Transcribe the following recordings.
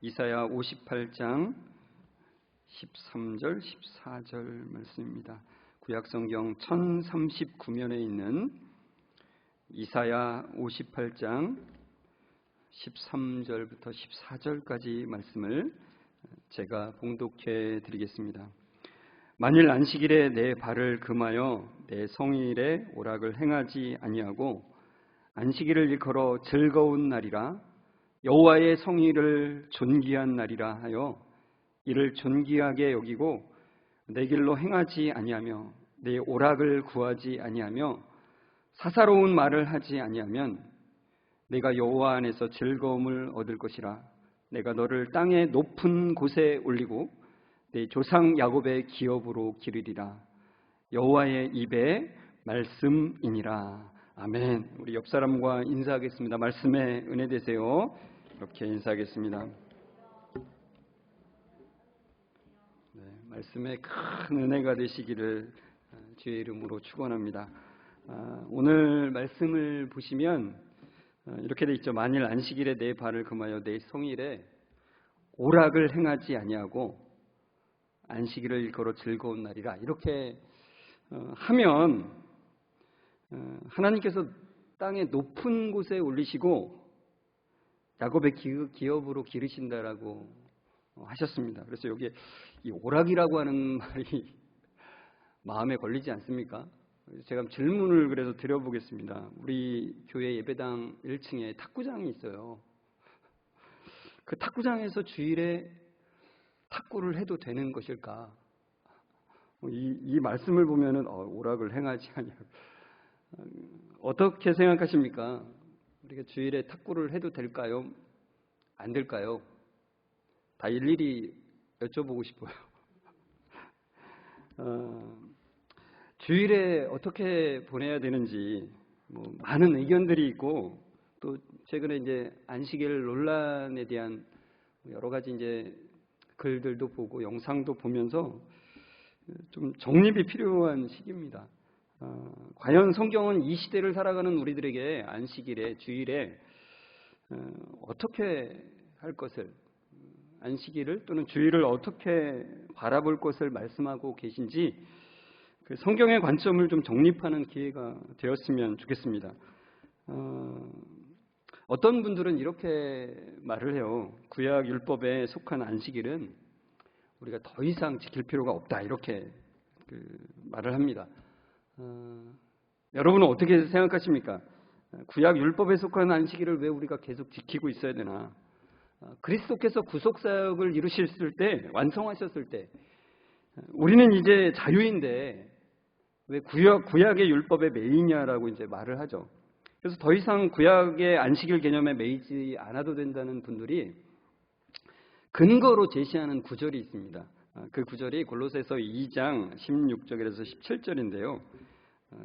이사야 58장 13절, 14절 말씀입니다. 구약성경 1039면에 있는 이사야 58장 13절부터 14절까지 말씀을 제가 봉독해 드리겠습니다. 만일 안식일에 내 발을 금하여 내 성일에 오락을 행하지 아니하고 안식일을 일컬어 즐거운 날이라 여호와의 성일을 존귀한 날이라 하여 이를 존귀하게 여기고 내 길로 행하지 아니하며 내 오락을 구하지 아니하며 사사로운 말을 하지 아니하면 내가 여호와 안에서 즐거움을 얻을 것이라. 내가 너를 땅의 높은 곳에 올리고 내 조상 야곱의 기업으로 기르리라. 여호와의 입의 말씀이니라. 아멘. 우리 옆 사람과 인사하겠습니다. 말씀에 은혜 되세요. 이렇게 인사하겠습니다. 네, 말씀에 큰 은혜가 되시기를 주의 이름으로 축원합니다. 오늘 말씀을 보시면 이렇게 돼 있죠. 만일 안식일에 내 발을 금하여 내 성일에 오락을 행하지 아니하고 안식일을 일컬어 즐거운 날이라. 이렇게 하면 하나님께서 땅의 높은 곳에 올리시고 야곱의 기업으로 기르신다라고 하셨습니다. 그래서 여기에 이 오락이라고 하는 말이 마음에 걸리지 않습니까? 제가 질문을 그래서 드려보겠습니다. 우리 교회 예배당 1층에 탁구장이 있어요. 그 탁구장에서 주일에 탁구를 해도 되는 것일까? 이 말씀을 보면은 오락을 행하지 아니하고 어떻게 생각하십니까? 우리가 주일에 탁구를 해도 될까요? 안 될까요? 다 일일이 여쭤보고 싶어요. 주일에 어떻게 보내야 되는지 많은 의견들이 있고, 또 최근에 이제 안식일 논란에 대한 여러 가지 이제 글들도 보고 영상도 보면서 좀 정립이 필요한 시기입니다. 과연 성경은 이 시대를 살아가는 우리들에게 안식일에, 주일에 어떻게 할 것을, 안식일을 또는 주일을 어떻게 바라볼 것을 말씀하고 계신지 그 성경의 관점을 좀 정립하는 기회가 되었으면 좋겠습니다. 어떤 분들은 이렇게 말을 해요. 구약 율법에 속한 안식일은 우리가 더 이상 지킬 필요가 없다, 이렇게 말을 합니다. 여러분은 어떻게 생각하십니까? 구약 율법에 속한 안식일을 왜 우리가 계속 지키고 있어야 되나? 그리스도께서 구속사역을 이루셨을 때, 완성하셨을 때 우리는 이제 자유인데 왜 구약의 율법에 매이냐라고 이제 말을 하죠. 그래서 더 이상 구약의 안식일 개념에 매이지 않아도 된다는 분들이 근거로 제시하는 구절이 있습니다. 그 구절이 골로새서 2장 16절에서 17절인데요.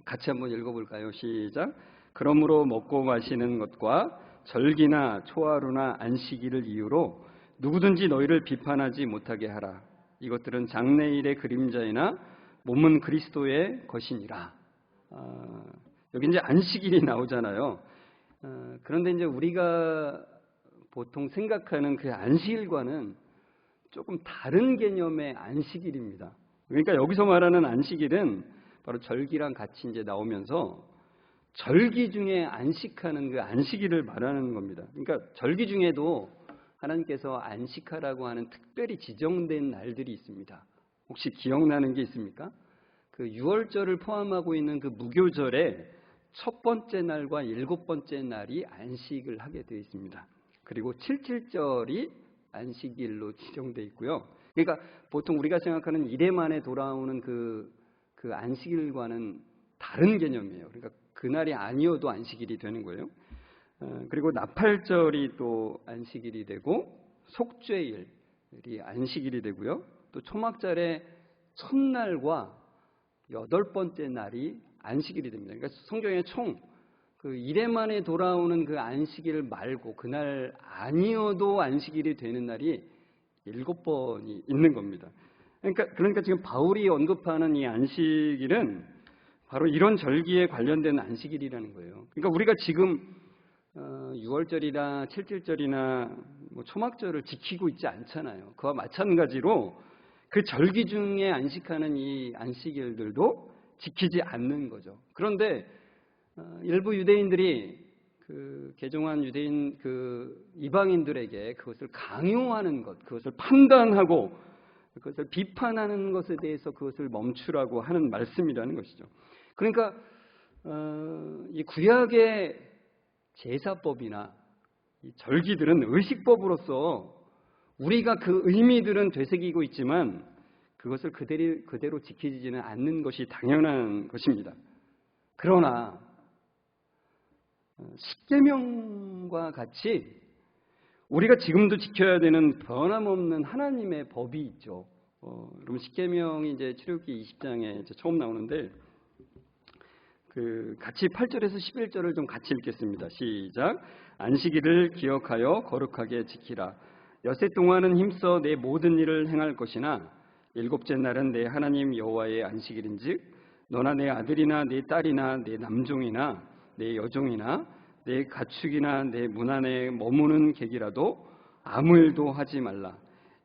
같이 한번 읽어볼까요? 시작. 그러므로 먹고 마시는 것과 절기나 초하루나 안식일을 이유로 누구든지 너희를 비판하지 못하게 하라. 이것들은 장래일의 그림자이나 몸은 그리스도의 것이니라. 여기 이제 안식일이 나오잖아요. 그런데 이제 우리가 보통 생각하는 그 안식일과는 조금 다른 개념의 안식일입니다. 그러니까 여기서 말하는 안식일은 바로 절기랑 같이 이제 나오면서 절기 중에 안식하는 그 안식일을 말하는 겁니다. 그러니까 절기 중에도 하나님께서 안식하라고 하는 특별히 지정된 날들이 있습니다. 혹시 기억나는 게 있습니까? 그 유월절을 포함하고 있는 그 무교절에 첫 번째 날과 일곱 번째 날이 안식을 하게 되어 있습니다. 그리고 77절이 안식일로 지정되어 있고요. 그러니까 보통 우리가 생각하는 이래 만에 돌아오는 그 안식일과는 다른 개념이에요. 그러니까 그날이 아니어도 안식일이 되는 거예요. 그리고 나팔절이 또 안식일이 되고 속죄일이 안식일이 되고요. 또 초막절의 첫날과 여덟 번째 날이 안식일이 됩니다. 그러니까 성경에 총 그 이래 만에 돌아오는 그 안식일 말고 그날 아니어도 안식일이 되는 날이 7번이 있는 겁니다. 그러니까 지금 바울이 언급하는 이 안식일은 바로 이런 절기에 관련된 안식일이라는 거예요. 그러니까 우리가 지금 6월절이나 7.7절이나 뭐 초막절을 지키고 있지 않잖아요. 그와 마찬가지로 그 절기 중에 안식하는 이 안식일들도 지키지 않는 거죠. 그런데 일부 유대인들이 그 개종한 유대인 이방인들에게 그것을 강요하는 것, 그것을 판단하고 그것을 비판하는 것에 대해서 그것을 멈추라고 하는 말씀이라는 것이죠. 그러니까 이 구약의 제사법이나 이 절기들은 의식법으로서 우리가 그 의미들은 되새기고 있지만 그것을 그대로 지키지는 않는 것이 당연한 것입니다. 그러나 십계명과 같이 우리가 지금도 지켜야 되는 변함없는 하나님의 법이 있죠. 여러분 십계명이 이제 출애굽기 20장에 이제 처음 나오는데 같이 8절에서 11절을 좀 같이 읽겠습니다. 시작. 안식일을 기억하여 거룩하게 지키라. 엿새 동안은 힘써 내 모든 일을 행할 것이나 일곱째 날은 내 하나님 여호와의 안식일인즉 너나 내 아들이나 내 딸이나 내 남종이나 내 여종이나 내 가축이나 내 문 안에 머무는 객이라도 아무 일도 하지 말라.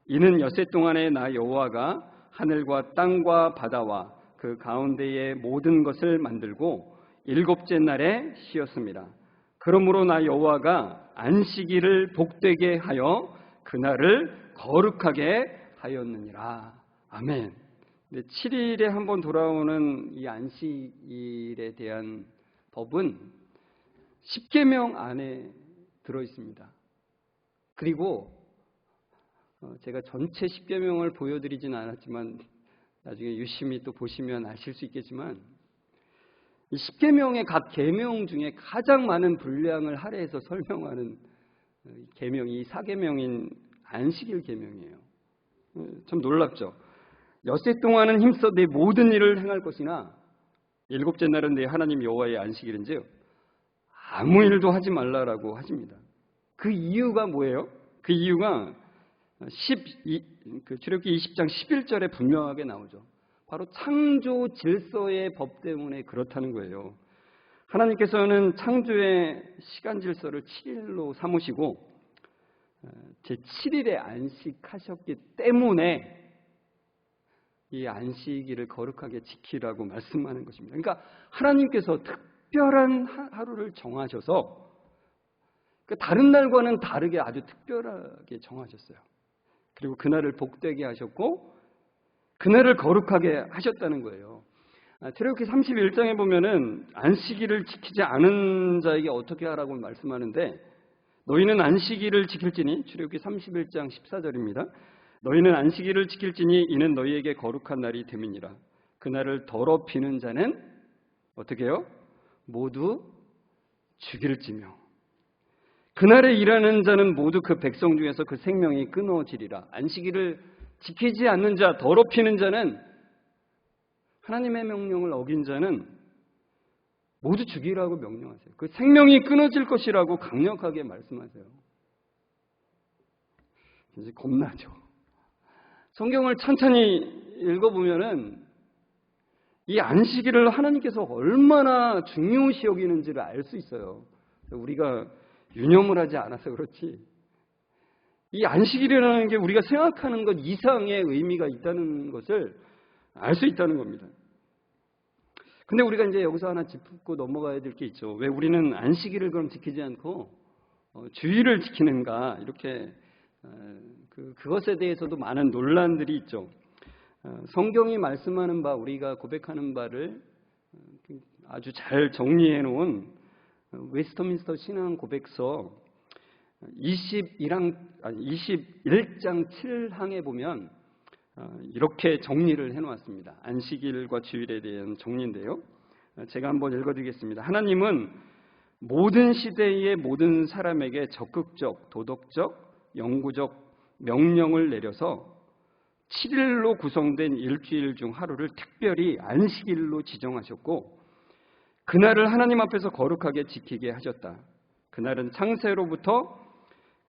이는 엿새 동안에 나 여호와가 하늘과 땅과 바다와 그 가운데의 모든 것을 만들고 일곱째 날에 쉬었습니다. 그러므로 나 여호와가 안식일을 복되게 하여 그날을 거룩하게 하였느니라. 아멘. 7일에 한번 돌아오는 이 안식일에 대한 법은 십계명 안에 들어 있습니다. 그리고 제가 전체 십계명을 보여드리진 않았지만 나중에 유심히 또 보시면 아실 수 있겠지만 이 십계명의 각 계명 중에 가장 많은 분량을 할애해서 설명하는 계명이 사계명인 안식일 계명이에요. 참 놀랍죠. 엿새 동안은 힘써 내 모든 일을 행할 것이나 일곱째 날은 내 하나님 여호와의 안식일인즉 아무 일도 하지 말라라고 하십니다. 그 이유가 뭐예요? 그 이유가 출애굽기 20장 11절에 분명하게 나오죠. 바로 창조 질서의 법 때문에 그렇다는 거예요. 하나님께서는 창조의 시간 질서를 7일로 삼으시고 제7일에 안식하셨기 때문에 이 안식일을 거룩하게 지키라고 말씀하는 것입니다. 그러니까 하나님께서 특별한 하루를 정하셔서 다른 날과는 다르게 아주 특별하게 정하셨어요. 그리고 그날을 복되게 하셨고 그날을 거룩하게 하셨다는 거예요. 출애굽기 31장에 보면은 안식일을 지키지 않은 자에게 어떻게 하라고 말씀하는데 너희는 안식일을 지킬지니 출애굽기 31장 14절입니다. 너희는 안식일을 지킬지니 이는 너희에게 거룩한 날이 됨이니라. 그날을 더럽히는 자는 어떻게 해요? 모두 죽일지며 그날에 일하는 자는 모두 그 백성 중에서 그 생명이 끊어지리라. 안식일을 지키지 않는 자, 더럽히는 자는 하나님의 명령을 어긴 자는 모두 죽이라고 명령하세요. 그 생명이 끊어질 것이라고 강력하게 말씀하세요. 이제 겁나죠. 성경을 천천히 읽어보면은 이 안식일을 하나님께서 얼마나 중요시 여기는지를 알 수 있어요. 우리가 유념을 하지 않아서 그렇지 이 안식일이라는 게 우리가 생각하는 것 이상의 의미가 있다는 것을 알 수 있다는 겁니다. 근데 우리가 이제 여기서 하나 짚고 넘어가야 될 게 있죠. 왜 우리는 안식일을 그럼 지키지 않고 주일을 지키는가 이렇게 그것에 대해서도 많은 논란들이 있죠. 성경이 말씀하는 바 우리가 고백하는 바를 아주 잘 정리해 놓은 웨스터민스터 신앙 고백서 21장 7항에 보면 이렇게 정리를 해놓았습니다. 안식일과 주일에 대한 정리인데요. 제가 한번 읽어드리겠습니다. 하나님은 모든 시대의 모든 사람에게 적극적, 도덕적, 영구적 명령을 내려서 7일로 구성된 일주일 중 하루를 특별히 안식일로 지정하셨고 그날을 하나님 앞에서 거룩하게 지키게 하셨다. 그날은 창세로부터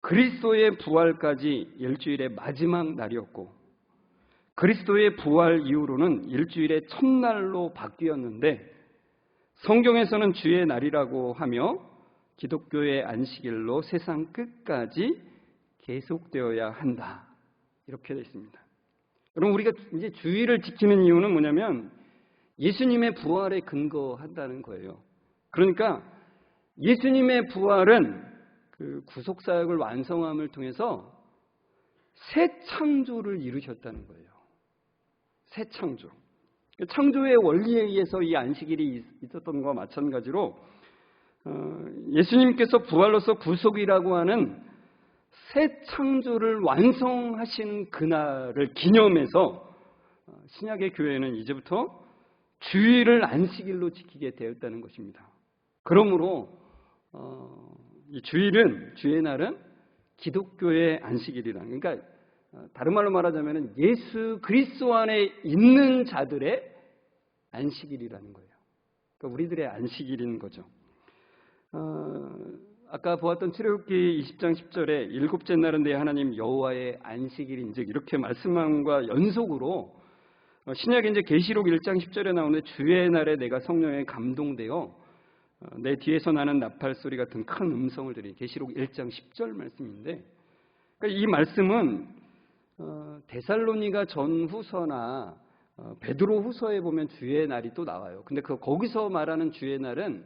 그리스도의 부활까지 일주일의 마지막 날이었고 그리스도의 부활 이후로는 일주일의 첫날로 바뀌었는데 성경에서는 주의 날이라고 하며 기독교의 안식일로 세상 끝까지 계속되어야 한다. 이렇게 되어 있습니다. 여러분, 우리가 이제 주일을 지키는 이유는 뭐냐면 예수님의 부활에 근거한다는 거예요. 그러니까 예수님의 부활은 그 구속사역을 완성함을 통해서 새 창조를 이루셨다는 거예요. 새 창조. 창조의 원리에 의해서 이 안식일이 있었던 것과 마찬가지로 예수님께서 부활로서 구속이라고 하는 새 창조를 완성하신 그날을 기념해서 신약의 교회는 이제부터 주일을 안식일로 지키게 되었다는 것입니다. 그러므로 이 주일은, 주의 날은 기독교의 안식일이다. 그러니까 다른 말로 말하자면 예수 그리스도 안에 있는 자들의 안식일이라는 거예요. 그러니까 우리들의 안식일인 거죠. 아까 보았던 출애굽기 20장 10절에 일곱째 날은 내 하나님 여호와의 안식일인즉 이렇게 말씀함과 연속으로 신약의 이제 계시록 1장 10절에 나오는 주의 날에 내가 성령에 감동되어 내 뒤에서 나는 나팔 소리 같은 큰 음성을 들으니 계시록 1장 10절 말씀인데, 그러니까 이 말씀은 데살로니가 전후서나 베드로 후서에 보면 주의 날이 또 나와요. 근데 거기서 말하는 주의 날은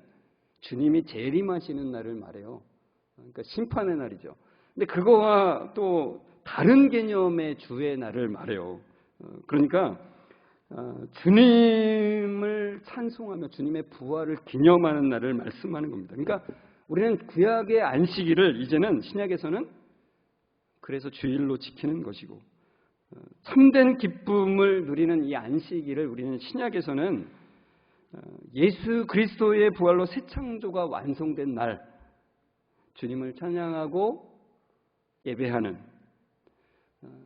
주님이 재림하시는 날을 말해요. 그러니까 심판의 날이죠. 근데 그거와 또 다른 개념의 주의 날을 말해요. 그러니까 주님을 찬송하며 주님의 부활을 기념하는 날을 말씀하는 겁니다. 그러니까 우리는 구약의 안식일을 이제는 신약에서는 그래서 주일로 지키는 것이고, 참된 기쁨을 누리는 이 안식일을 우리는 신약에서는 예수 그리스도의 부활로 새 창조가 완성된 날, 주님을 찬양하고 예배하는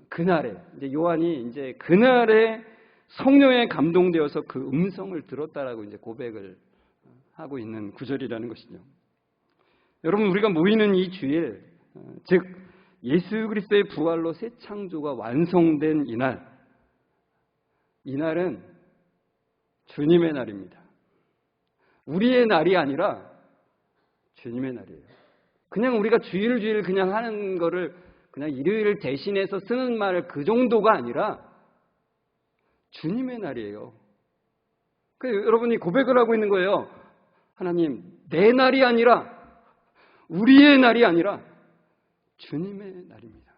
그날에, 이제 요한이 이제 그날에 성령에 감동되어서 그 음성을 들었다라고 이제 고백을 하고 있는 구절이라는 것이죠. 여러분, 우리가 모이는 이 주일, 즉 예수 그리스도의 부활로 새 창조가 완성된 이날은 주님의 날입니다. 우리의 날이 아니라 주님의 날이에요. 그냥 우리가 주일 그냥 하는 거를 그냥 일요일을 대신해서 쓰는 말 그 정도가 아니라 주님의 날이에요. 그래서 여러분이 고백을 하고 있는 거예요. 하나님, 내 날이 아니라, 우리의 날이 아니라 주님의 날입니다.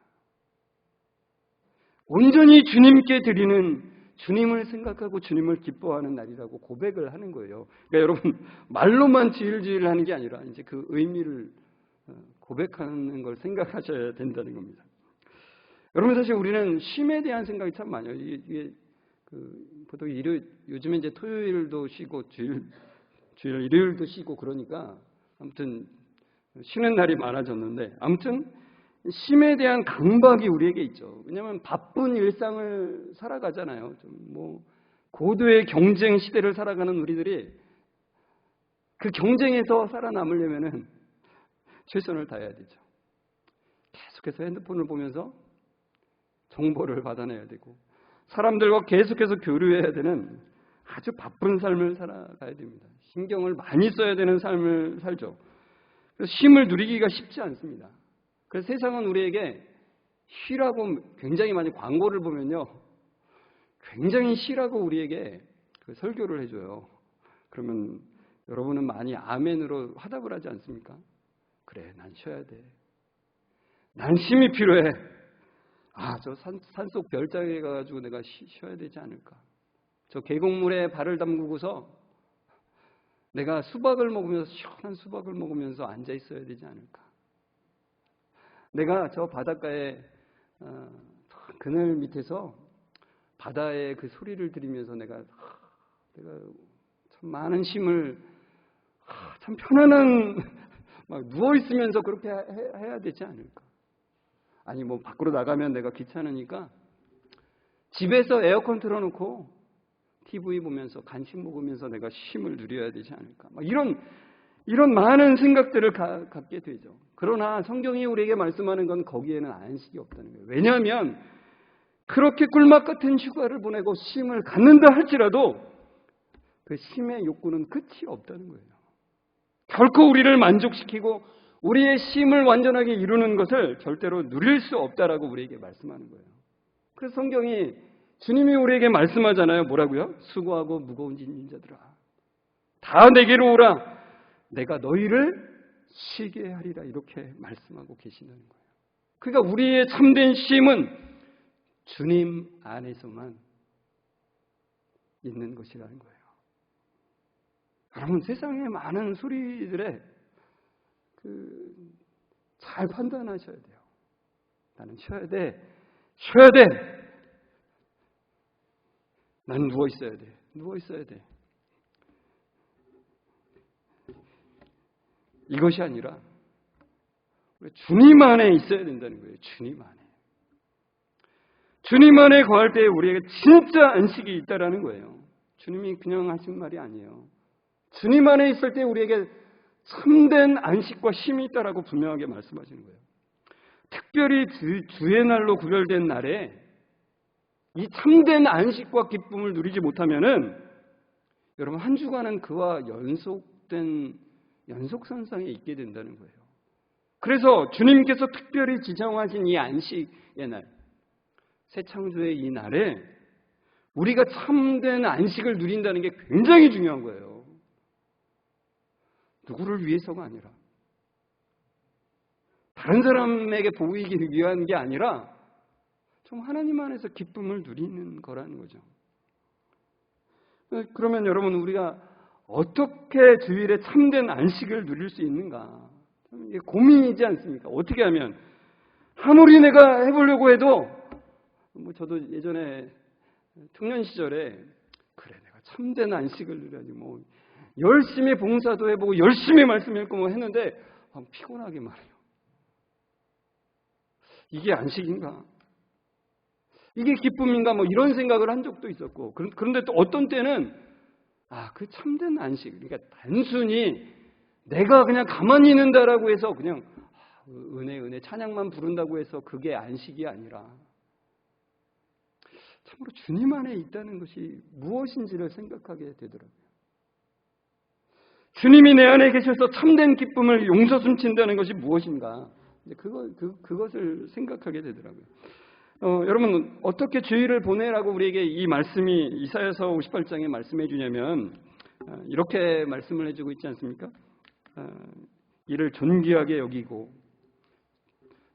온전히 주님께 드리는, 주님을 생각하고 주님을 기뻐하는 날이라고 고백을 하는 거예요. 그러니까 여러분, 말로만 주일 하는 게 아니라 이제 그 의미를 고백하는 걸 생각하셔야 된다는 겁니다. 여러분, 사실 우리는 쉼에 대한 생각이 참 많아요. 이게 보통 요즘에 이제 토요일도 쉬고 주일 일요일도 쉬고 그러니까 아무튼 쉬는 날이 많아졌는데, 아무튼 쉼에 대한 강박이 우리에게 있죠. 왜냐하면 바쁜 일상을 살아가잖아요. 좀 고도의 경쟁 시대를 살아가는 우리들이 그 경쟁에서 살아남으려면은 최선을 다해야 되죠. 계속해서 핸드폰을 보면서 정보를 받아내야 되고, 사람들과 계속해서 교류해야 되는 아주 바쁜 삶을 살아가야 됩니다. 신경을 많이 써야 되는 삶을 살죠. 그래서 쉼을 누리기가 쉽지 않습니다. 그래서 세상은 우리에게 쉬라고 굉장히 많이 광고를 보면요, 굉장히 쉬라고 우리에게 그 설교를 해줘요. 그러면 여러분은 많이 아멘으로 화답을 하지 않습니까? 그래, 난 쉬어야 돼. 난 쉼이 필요해. 저 산속 별장에 가가지고 내가 쉬어야 되지 않을까? 저 계곡물에 발을 담그고서 내가 수박을 먹으면서, 시원한 수박을 먹으면서 앉아 있어야 되지 않을까? 내가 저 바닷가에 그늘 밑에서 바다의 그 소리를 들으면서 내가 참 많은 쉼을, 참 편안한, 막 누워 있으면서 그렇게 해야 되지 않을까? 아니, 밖으로 나가면 내가 귀찮으니까 집에서 에어컨 틀어놓고 TV 보면서 간식 먹으면서 내가 쉼을 누려야 되지 않을까? 막 이런 많은 생각들을 갖게 되죠. 그러나 성경이 우리에게 말씀하는 건 거기에는 안식이 없다는 거예요. 왜냐하면 그렇게 꿀맛 같은 휴가를 보내고 쉼을 갖는다 할지라도 그 쉼의 욕구는 끝이 없다는 거예요. 결코 우리를 만족시키고 우리의 쉼을 완전하게 이루는 것을 절대로 누릴 수 없다라고 우리에게 말씀하는 거예요. 그래서 성경이 주님이 우리에게 말씀하잖아요. 뭐라고요? 수고하고 무거운 짐진 자들아, 다 내게로 오라. 내가 너희를 쉬게 하리라. 이렇게 말씀하고 계시는 거예요. 그러니까 우리의 참된 쉼은 주님 안에서만 있는 것이라는 거예요. 여러분, 세상에 많은 소리들에 잘 판단하셔야 돼요. 나는 쉬어야 돼. 쉬어야 돼. 나는 누워 있어야 돼. 누워 있어야 돼. 이것이 아니라 주님 안에 있어야 된다는 거예요. 주님 안에. 주님 안에 거할 때 우리에게 진짜 안식이 있다라는 거예요. 주님이 그냥 하신 말이 아니에요. 주님 안에 있을 때 우리에게 참된 안식과 쉼이 있다라고 분명하게 말씀하시는 거예요. 특별히 주의 날로 구별된 날에 이 참된 안식과 기쁨을 누리지 못하면은 여러분 한 주간은 그와 연속선상에 있게 된다는 거예요. 그래서 주님께서 특별히 지정하신 이 안식의 날, 새 창조의 이 날에 우리가 참된 안식을 누린다는 게 굉장히 중요한 거예요. 누구를 위해서가 아니라, 다른 사람에게 보이기 위한 게 아니라 좀 하나님 안에서 기쁨을 누리는 거라는 거죠. 그러면 여러분, 우리가 어떻게 주일에 참된 안식을 누릴 수 있는가? 이게 고민이지 않습니까? 어떻게 하면, 아무리 내가 해보려고 해도, 저도 예전에 청년 시절에 그래 내가 참된 안식을 누려야지, 열심히 봉사도 해보고 열심히 말씀했고 했는데 피곤하게 말해요. 이게 안식인가? 이게 기쁨인가? 이런 생각을 한 적도 있었고, 그런데 또 어떤 때는 그 참된 안식, 그러니까 단순히 내가 그냥 가만히 있는다라고 해서 그냥 은혜 찬양만 부른다고 해서 그게 안식이 아니라 참으로 주님 안에 있다는 것이 무엇인지를 생각하게 되더라고요. 주님이 내 안에 계셔서 참된 기쁨을 용서숨친다는 것이 무엇인가? 그것을 생각하게 되더라고요. 여러분, 어떻게 주일을 보내라고 우리에게 이 말씀이 이사야서 58장에 말씀해 주냐면 이렇게 말씀을 해주고 있지 않습니까? 이를 존귀하게 여기고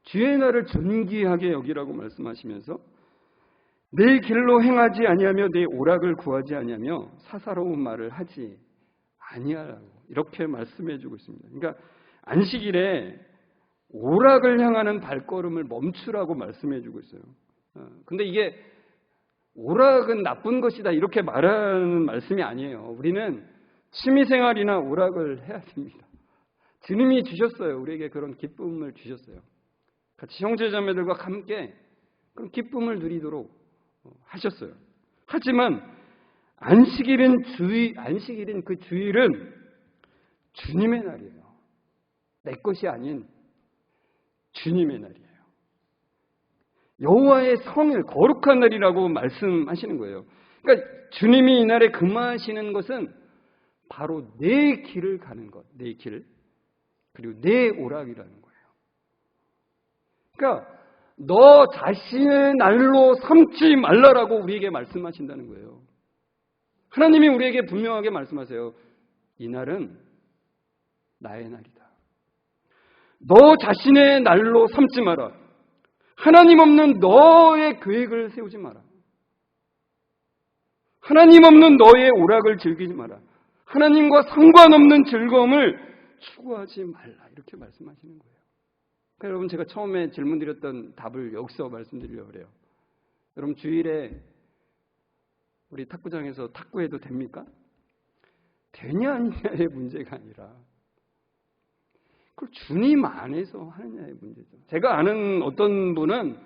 주의 날을 존귀하게 여기라고 말씀하시면서 내 길로 행하지 아니하며 내 오락을 구하지 아니하며 사사로운 말을 하지 아니하라고 이렇게 말씀해 주고 있습니다. 그러니까 안식일에 오락을 향하는 발걸음을 멈추라고 말씀해 주고 있어요. 근데 이게 오락은 나쁜 것이다 이렇게 말하는 말씀이 아니에요. 우리는 취미생활이나 오락을 해야 됩니다. 주님이 주셨어요. 우리에게 그런 기쁨을 주셨어요. 같이 형제자매들과 함께 그런 기쁨을 누리도록 하셨어요. 하지만 안식일인 그 주일은 주님의 날이에요. 내 것이 아닌 주님의 날이에요. 여호와의 성일, 거룩한 날이라고 말씀하시는 거예요. 그러니까 주님이 이 날에 금하시는 것은 바로 내 길을 가는 것, 내 길, 그리고 내 오락이라는 거예요. 그러니까 너 자신의 날로 삼지 말라라고 우리에게 말씀하신다는 거예요. 하나님이 우리에게 분명하게 말씀하세요. 이 날은 나의 날이다. 너 자신의 날로 삼지 마라. 하나님 없는 너의 계획을 세우지 마라. 하나님 없는 너의 오락을 즐기지 마라. 하나님과 상관없는 즐거움을 추구하지 말라. 이렇게 말씀하시는 거예요. 그러니까 여러분, 제가 처음에 질문 드렸던 답을 여기서 말씀드리려고 그래요. 여러분, 주일에 우리 탁구장에서 탁구해도 됩니까? 되냐 아니냐의 문제가 아니라 그걸 주님 안에서 하느냐의 문제죠. 제가 아는 어떤 분은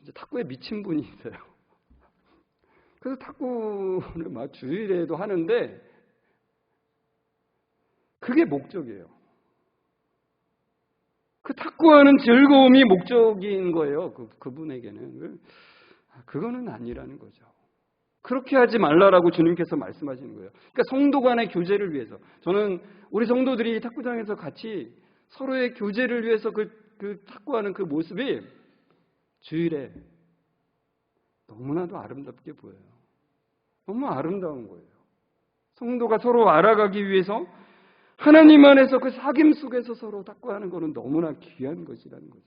이제 탁구에 미친 분이 있어요. 그래서 탁구를 막 주일에도 하는데 그게 목적이에요. 그 탁구하는 즐거움이 목적인 거예요. 그분에게는. 그거는 아니라는 거죠. 그렇게 하지 말라라고 주님께서 말씀하시는 거예요. 그러니까 성도 간의 교제를 위해서, 저는 우리 성도들이 탁구장에서 같이 서로의 교제를 위해서 그 탁구하는 그 모습이 주일에 너무나도 아름답게 보여요. 너무 아름다운 거예요. 성도가 서로 알아가기 위해서 하나님 안에서 그 사귐 속에서 서로 탁구하는 것은 너무나 귀한 것이라는 거죠.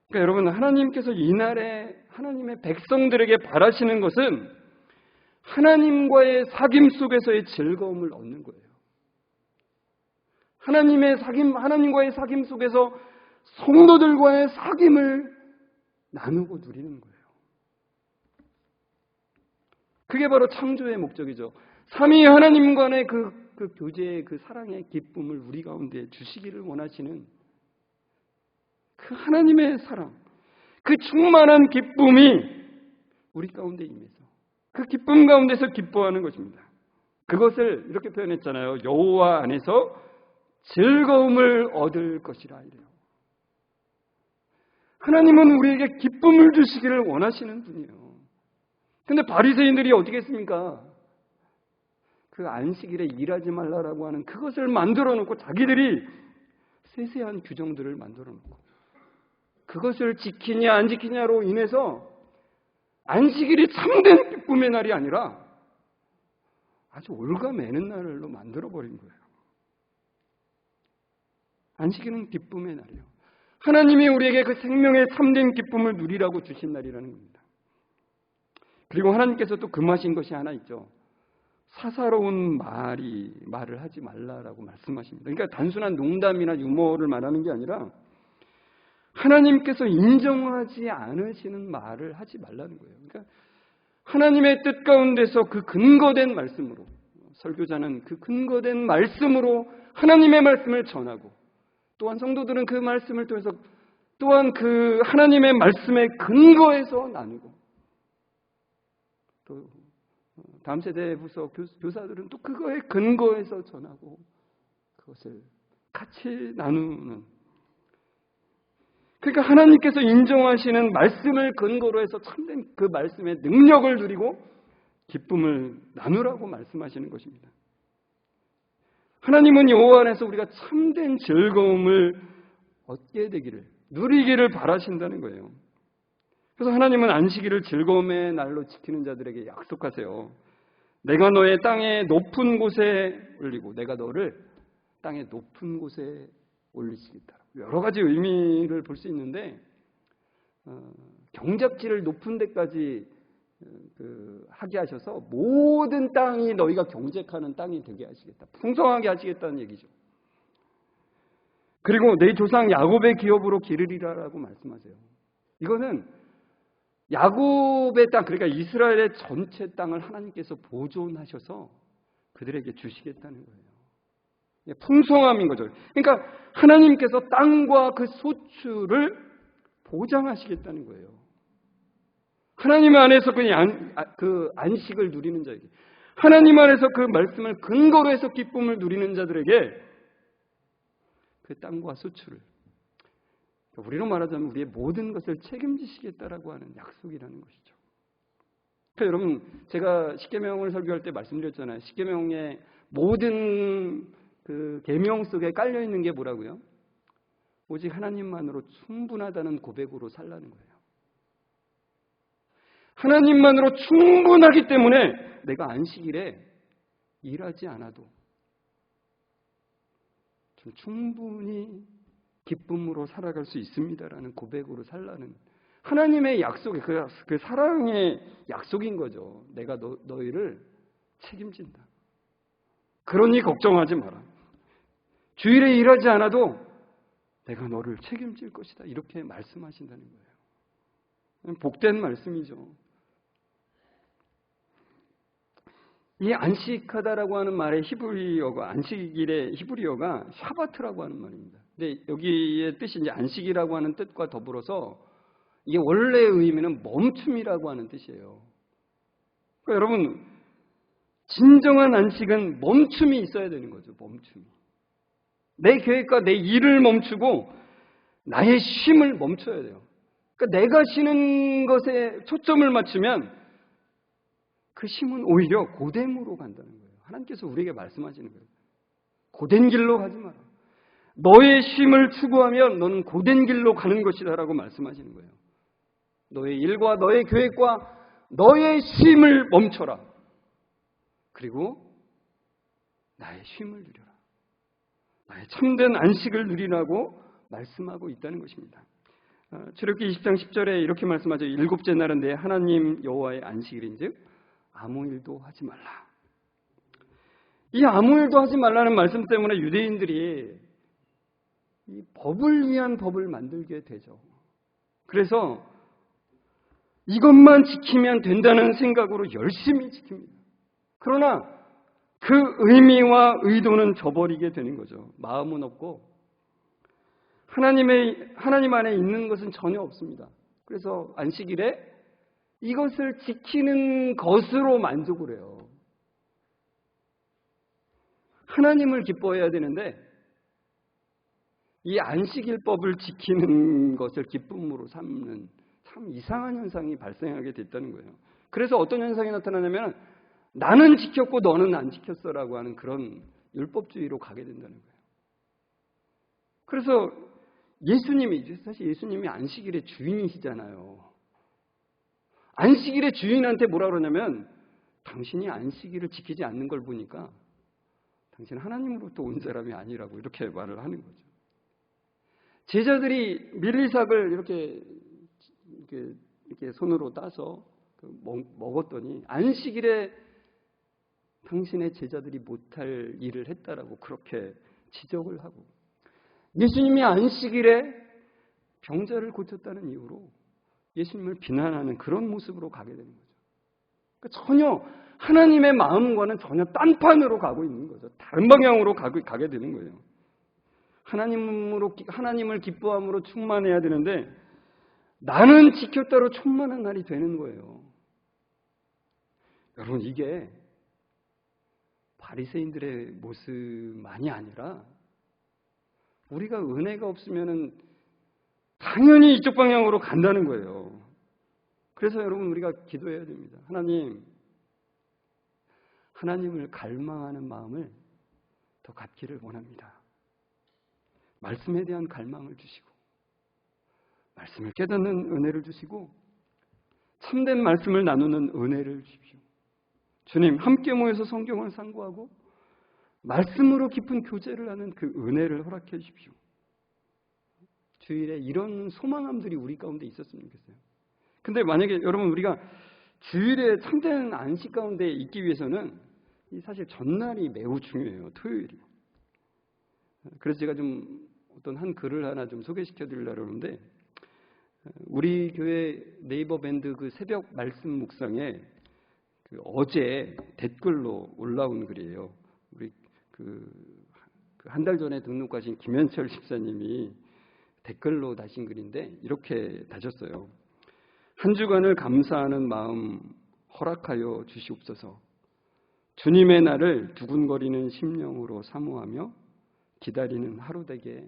그러니까 여러분, 하나님께서 이날에 하나님의 백성들에게 바라시는 것은 하나님과의 사귐 속에서의 즐거움을 얻는 거예요. 하나님과의 사귐 속에서 성도들과의 사귐을 나누고 누리는 거예요. 그게 바로 창조의 목적이죠. 삼위 하나님 간의 그 교제의 그 사랑의 기쁨을 우리 가운데 주시기를 원하시는 그 하나님의 사랑, 그 충만한 기쁨이 우리 가운데 임해서 그 기쁨 가운데서 기뻐하는 것입니다. 그것을 이렇게 표현했잖아요. 여호와 안에서 즐거움을 얻을 것이라 이래요. 하나님은 우리에게 기쁨을 주시기를 원하시는 분이에요. 근데 바리새인들이 어떻게 했습니까? 그 안식일에 일하지 말라라고 하는 그것을 만들어 놓고 자기들이 세세한 규정들을 만들어 놓고 그것을 지키냐 안 지키냐로 인해서 안식일이 참된 기쁨의 날이 아니라 아주 올가매는 날로 만들어버린 거예요. 안식일은 기쁨의 날이에요. 하나님이 우리에게 그 생명의 참된 기쁨을 누리라고 주신 날이라는 겁니다. 그리고 하나님께서 또 금하신 것이 하나 있죠. 사사로운 말을 하지 말라라고 말씀하십니다. 그러니까 단순한 농담이나 유머를 말하는 게 아니라 하나님께서 인정하지 않으시는 말을 하지 말라는 거예요. 그러니까 하나님의 뜻 가운데서 그 근거된 말씀으로, 설교자는 그 근거된 말씀으로 하나님의 말씀을 전하고, 또한 성도들은 그 말씀을 통해서 또한 그 하나님의 말씀의 근거에서 나누고, 또 다음 세대 부서 교사들은 또 그거의 근거에서 전하고 그것을 같이 나누는, 그러니까 하나님께서 인정하시는 말씀을 근거로 해서 참된 그 말씀의 능력을 누리고 기쁨을 나누라고 말씀하시는 것입니다. 하나님은 여호와 안에서 우리가 참된 즐거움을 얻게 되기를, 누리기를 바라신다는 거예요. 그래서 하나님은 안식일을 즐거움의 날로 지키는 자들에게 약속하세요. 내가 너의 땅의 높은 곳에 올리고 내가 너를 땅의 높은 곳에 올리시겠다. 여러 가지 의미를 볼 수 있는데 경작지를 높은 데까지 하게 하셔서 모든 땅이 너희가 경작하는 땅이 되게 하시겠다. 풍성하게 하시겠다는 얘기죠. 그리고 내 조상 야곱의 기업으로 기르리라라고 말씀하세요. 이거는 야곱의 땅, 그러니까 이스라엘의 전체 땅을 하나님께서 보존하셔서 그들에게 주시겠다는 거예요. 풍성함인 거죠. 그러니까 하나님께서 땅과 그 소출을 보장하시겠다는 거예요. 하나님 안에서 그 안식을 누리는 자에게, 하나님 안에서 그 말씀을 근거로 해서 기쁨을 누리는 자들에게 그 땅과 소출을, 우리로 말하자면 우리의 모든 것을 책임지시겠다라고 하는 약속이라는 것이죠. 그러니까 여러분, 제가 십계명을 설교할 때 말씀드렸잖아요. 십계명의 모든 그 계명 속에 깔려 있는 게 뭐라고요? 오직 하나님만으로 충분하다는 고백으로 살라는 거예요. 하나님만으로 충분하기 때문에 내가 안식일에 일하지 않아도 좀 충분히 기쁨으로 살아갈 수 있습니다라는 고백으로 살라는 하나님의 약속이 그 사랑의 약속인 거죠. 내가 너희를 책임진다. 그러니 걱정하지 마라. 주일에 일하지 않아도 내가 너를 책임질 것이다. 이렇게 말씀하신다는 거예요. 복된 말씀이죠. 이 안식하다라고 하는 말의 히브리어가, 안식일의 히브리어가 샤바트라고 하는 말입니다. 근데 여기의 뜻이 이제 안식이라고 하는 뜻과 더불어서 이게 원래 의미는 멈춤이라고 하는 뜻이에요. 그러니까 여러분, 진정한 안식은 멈춤이 있어야 되는 거죠. 멈춤이. 내 계획과 내 일을 멈추고 나의 쉼을 멈춰야 돼요. 그러니까 내가 쉬는 것에 초점을 맞추면 그 쉼은 오히려 고됨으로 간다는 거예요. 하나님께서 우리에게 말씀하시는 거예요. 고된 길로 가지 마라. 너의 쉼을 추구하면 너는 고된 길로 가는 것이다 라고 말씀하시는 거예요. 너의 일과 너의 계획과 너의 쉼을 멈춰라. 그리고 나의 쉼을 누려라. 나의 참된 안식을 누리라고 말씀하고 있다는 것입니다. 출애굽기 20장 10절에 이렇게 말씀하죠. 일곱째 날은 내 하나님 여호와의 안식일인즉 아무 일도 하지 말라. 이 아무 일도 하지 말라는 말씀 때문에 유대인들이 이 법을 위한 법을 만들게 되죠. 그래서 이것만 지키면 된다는 생각으로 열심히 지킵니다. 그러나 그 의미와 의도는 저버리게 되는 거죠. 마음은 없고 하나님 안에 있는 것은 전혀 없습니다. 그래서 안식일에 이것을 지키는 것으로 만족을 해요. 하나님을 기뻐해야 되는데 이 안식일법을 지키는 것을 기쁨으로 삼는 참 이상한 현상이 발생하게 됐다는 거예요. 그래서 어떤 현상이 나타나냐면 나는 지켰고 너는 안 지켰어라고 하는 그런 율법주의로 가게 된다는 거예요. 그래서 사실 예수님이 안식일의 주인이시잖아요. 안식일의 주인한테 뭐라 그러냐면 당신이 안식일을 지키지 않는 걸 보니까 당신은 하나님으로부터 온 사람이 아니라고 이렇게 말을 하는 거죠. 제자들이 밀리삭을 이렇게 손으로 따서 먹었더니 안식일에 당신의 제자들이 못할 일을 했다라고 그렇게 지적을 하고 예수님이 안식일에 병자를 고쳤다는 이유로 예수님을 비난하는 그런 모습으로 가게 되는 거죠. 그러니까 전혀 하나님의 마음과는 전혀 딴판으로 가고 있는 거죠. 다른 방향으로 가게 되는 거예요. 하나님을 기뻐함으로 충만해야 되는데 나는 지켰다로 충만한 날이 되는 거예요. 여러분 이게 바리새인들의 모습만이 아니라 우리가 은혜가 없으면은 당연히 이쪽 방향으로 간다는 거예요. 그래서 여러분 우리가 기도해야 됩니다. 하나님을 갈망하는 마음을 더 갖기를 원합니다. 말씀에 대한 갈망을 주시고 말씀을 깨닫는 은혜를 주시고 참된 말씀을 나누는 은혜를 주십시오. 주님 함께 모여서 성경을 상고하고 말씀으로 깊은 교제를 하는 그 은혜를 허락해 주십시오. 주일에 이런 소망함들이 우리 가운데 있었으면 좋겠어요. 근데 만약에 여러분 우리가 주일에 참된 안식 가운데 있기 위해서는 사실 전날이 매우 중요해요. 토요일이. 그래서 제가 좀 어떤 한 글을 하나 좀 소개시켜 드리려고 하는데 우리 교회 네이버 밴드 그 새벽 말씀 묵상에 그 어제 댓글로 올라온 글이에요. 우리 한 달 전에 등록하신 김현철 집사님이 댓글로 다신 글인데 이렇게 다셨어요. 한 주간을 감사하는 마음 허락하여 주시옵소서. 주님의 날을 두근거리는 심령으로 사모하며 기다리는 하루 되게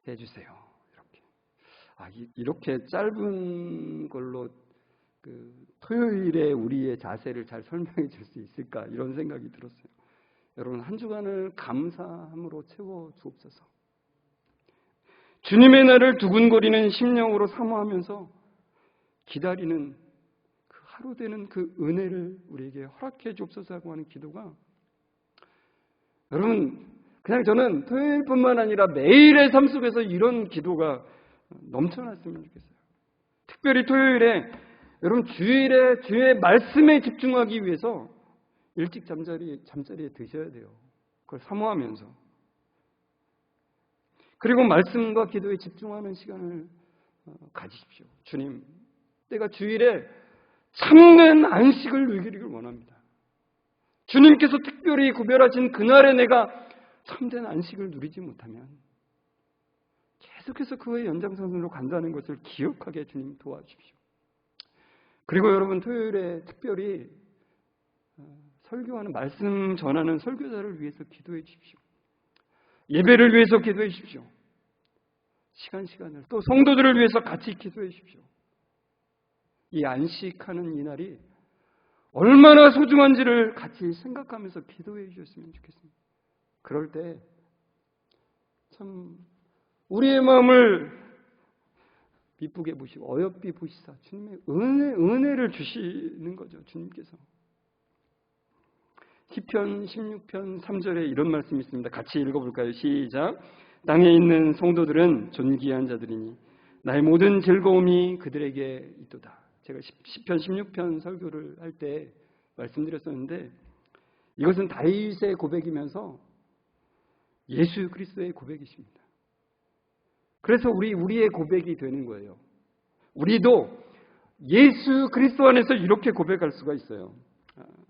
해주세요. 이렇게 짧은 걸로 토요일에 우리의 자세를 잘 설명해 줄 수 있을까 이런 생각이 들었어요. 여러분 한 주간을 감사함으로 채워 주옵소서. 주님의 날을 두근거리는 심령으로 사모하면서 기다리는 그 하루 되는 그 은혜를 우리에게 허락해 주옵소서라고 하는 기도가 여러분 그냥 저는 토요일뿐만 아니라 매일의 삶 속에서 이런 기도가 넘쳐났으면 좋겠어요. 특별히 토요일에 여러분 주일에 주의 말씀에 집중하기 위해서 일찍 잠자리에 드셔야 돼요. 그걸 사모하면서 그리고 말씀과 기도에 집중하는 시간을 가지십시오. 주님, 내가 주일에 참된 안식을 누리기를 원합니다. 주님께서 특별히 구별하신 그날에 내가 참된 안식을 누리지 못하면 계속해서 그의 연장선으로 간다는 것을 기억하게 주님 도와주십시오. 그리고 여러분 토요일에 특별히 설교하는 말씀 전하는 설교자를 위해서 기도해 주십시오. 예배를 위해서 기도해 주십시오. 시간을 또 성도들을 위해서 같이 기도해 주십시오. 이 안식하는 이 날이 얼마나 소중한지를 같이 생각하면서 기도해 주셨으면 좋겠습니다. 그럴 때 참 우리의 마음을 기쁘게 보시고 어여삐 보시사 주님의 은혜를 주시는 거죠. 주님께서. 시편 16편 3절에 이런 말씀이 있습니다. 같이 읽어볼까요? 시작. 땅에 있는 성도들은 존귀한 자들이니 나의 모든 즐거움이 그들에게 있도다. 제가 시편 16편 설교를 할 때 말씀드렸었는데 이것은 다윗의 고백이면서 예수 그리스도의 고백이십니다. 그래서 우리의 고백이 되는 거예요. 우리도 예수 그리스도 안에서 이렇게 고백할 수가 있어요.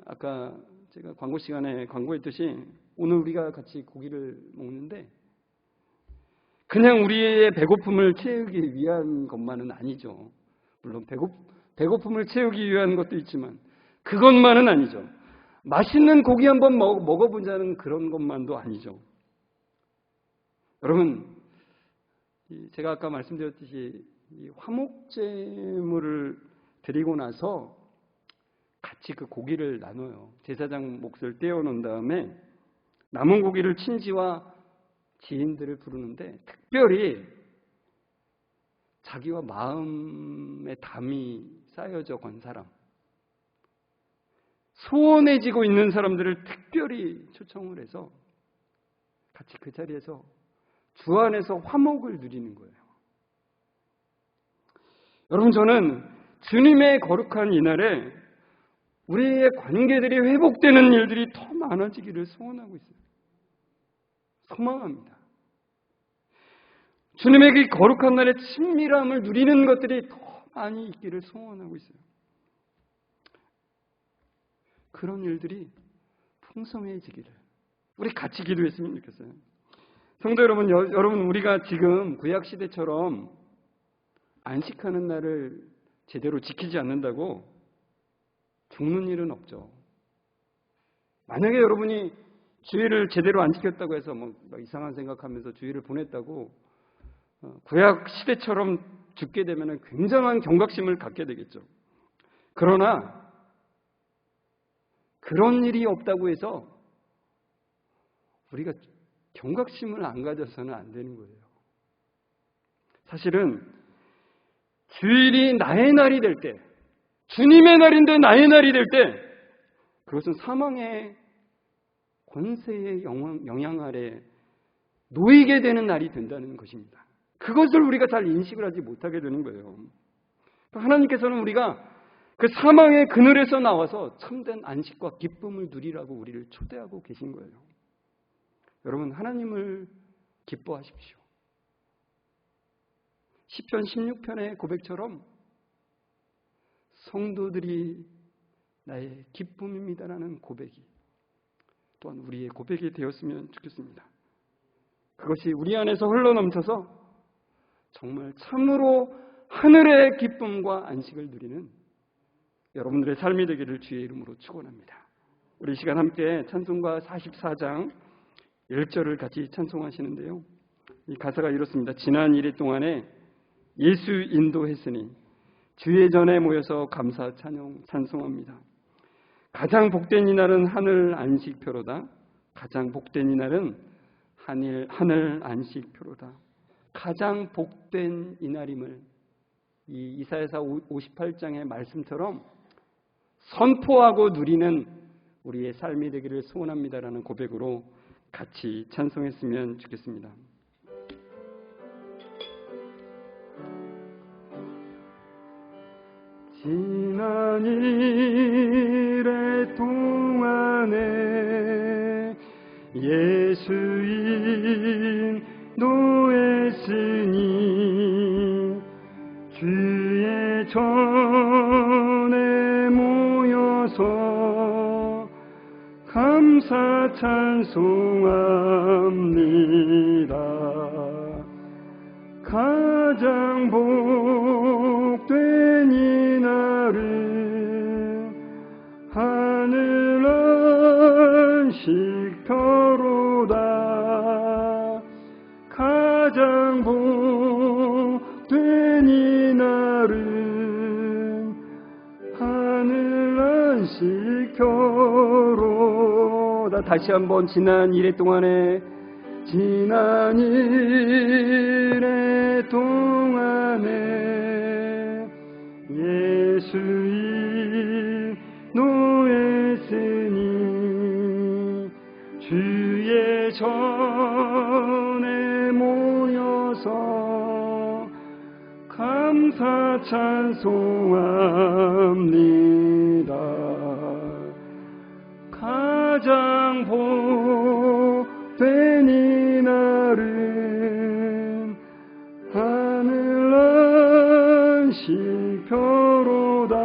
아까 제가 광고 시간에 광고했듯이 오늘 우리가 같이 고기를 먹는데 그냥 우리의 배고픔을 채우기 위한 것만은 아니죠. 물론 배고픔을 채우기 위한 것도 있지만 그것만은 아니죠. 맛있는 고기 한번 먹어보자는 그런 것만도 아니죠. 여러분, 제가 아까 말씀드렸듯이 이 화목제물을 드리고 나서 같이 그 고기를 나눠요. 제사장 몫을 떼어놓은 다음에 남은 고기를 친지와 지인들을 부르는데 특별히 자기와 마음의 담이 쌓여져 건 사람, 소원해지고 있는 사람들을 특별히 초청을 해서 같이 그 자리에서 주 안에서 화목을 누리는 거예요. 여러분, 저는 주님의 거룩한 이날에 우리의 관계들이 회복되는 일들이 더 많아지기를 소원하고 있어요. 소망합니다. 주님의 그 거룩한 날의 친밀함을 누리는 것들이 더 많이 있기를 소원하고 있어요. 그런 일들이 풍성해지기를 우리 같이 기도했으면 좋겠어요. 성도 여러분, 우리가 지금 구약시대처럼 안식하는 날을 제대로 지키지 않는다고 죽는 일은 없죠. 만약에 여러분이 주일을 제대로 안 지켰다고 해서 막 이상한 생각하면서 주일을 보냈다고 구약시대처럼 죽게 되면 굉장한 경각심을 갖게 되겠죠. 그러나 그런 일이 없다고 해서 우리가 경각심을 안 가져서는 안 되는 거예요. 사실은 주일이 나의 날이 될 때, 주님의 날인데 나의 날이 될 때, 그것은 사망의 권세의 영향 아래 놓이게 되는 날이 된다는 것입니다. 그것을 우리가 잘 인식을 하지 못하게 되는 거예요. 하나님께서는 우리가 그 사망의 그늘에서 나와서 참된 안식과 기쁨을 누리라고 우리를 초대하고 계신 거예요. 여러분, 하나님을 기뻐하십시오. 시편 16편의 고백처럼 성도들이 나의 기쁨입니다라는 고백이 또한 우리의 고백이 되었으면 좋겠습니다. 그것이 우리 안에서 흘러넘쳐서 정말 참으로 하늘의 기쁨과 안식을 누리는 여러분들의 삶이 되기를 주의 이름으로 축원합니다. 우리 시간 함께 찬송가 44장 1절을 같이 찬송하시는데요. 이 가사가 이렇습니다. 지난 일일 동안에 예수 인도했으니 주의 전에 모여서 감사 찬양 찬송합니다. 가장 복된 이날은 하늘 안식표로다. 가장 복된 이날은 하늘 안식표로다. 가장 복된 이날임을 이 이사야서 58장의 말씀처럼 선포하고 누리는 우리의 삶이 되기를 소원합니다라는 고백으로 같이 찬송했으면 좋겠습니다. 지난 일의 동안에 예수 인도했으니 주의 전에 모여서 감사 찬송합니다. 가장 복된 이날은 하늘 안식표로다. 가장 복된 이날은 하늘 안식표로다. 지켜로다. 다시 한번 지난 이래 동안에 예수의 노했으니 주의 전에 모여서 감사 찬송합니다. 가장 복된 이날은 하늘 안식표로다.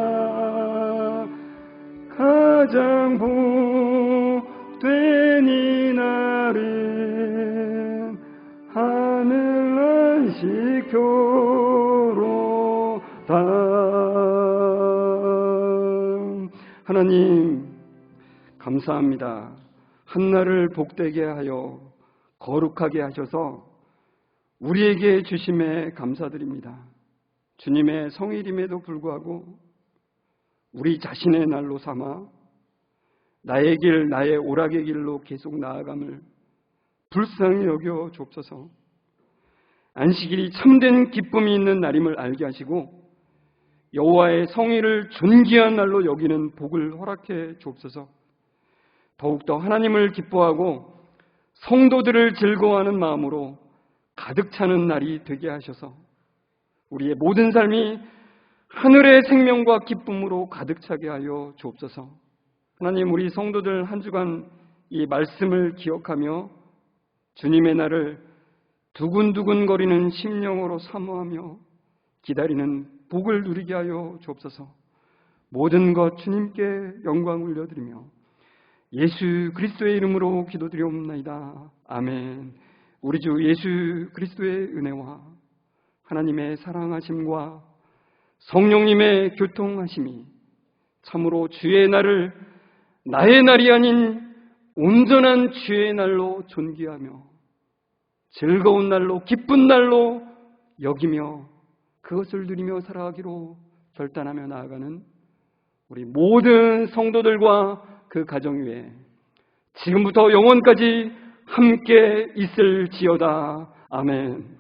가장 복된 이날은 하늘 안식표로다. 하나님 감사합니다. 한날을 복되게 하여 거룩하게 하셔서 우리에게 주심에 감사드립니다. 주님의 성일임에도 불구하고 우리 자신의 날로 삼아 나의 길, 나의 오락의 길로 계속 나아감을 불쌍히 여겨 주옵소서. 안식일이 참된 기쁨이 있는 날임을 알게 하시고 여호와의 성일을 존귀한 날로 여기는 복을 허락해 주옵소서. 더욱더 하나님을 기뻐하고 성도들을 즐거워하는 마음으로 가득 차는 날이 되게 하셔서 우리의 모든 삶이 하늘의 생명과 기쁨으로 가득 차게 하여 주옵소서. 하나님, 우리 성도들 한 주간 이 말씀을 기억하며 주님의 날을 두근두근거리는 심령으로 사모하며 기다리는 복을 누리게 하여 주옵소서. 모든 것 주님께 영광 올려드리며 예수 그리스도의 이름으로 기도드리옵나이다. 아멘. 우리 주 예수 그리스도의 은혜와 하나님의 사랑하심과 성령님의 교통하심이 참으로 주의 날을 나의 날이 아닌 온전한 주의 날로 존귀하며 즐거운 날로 기쁜 날로 여기며 그것을 누리며 살아가기로 결단하며 나아가는 우리 모든 성도들과 그 가정 위에 지금부터 영원까지 함께 있을지어다. 아멘.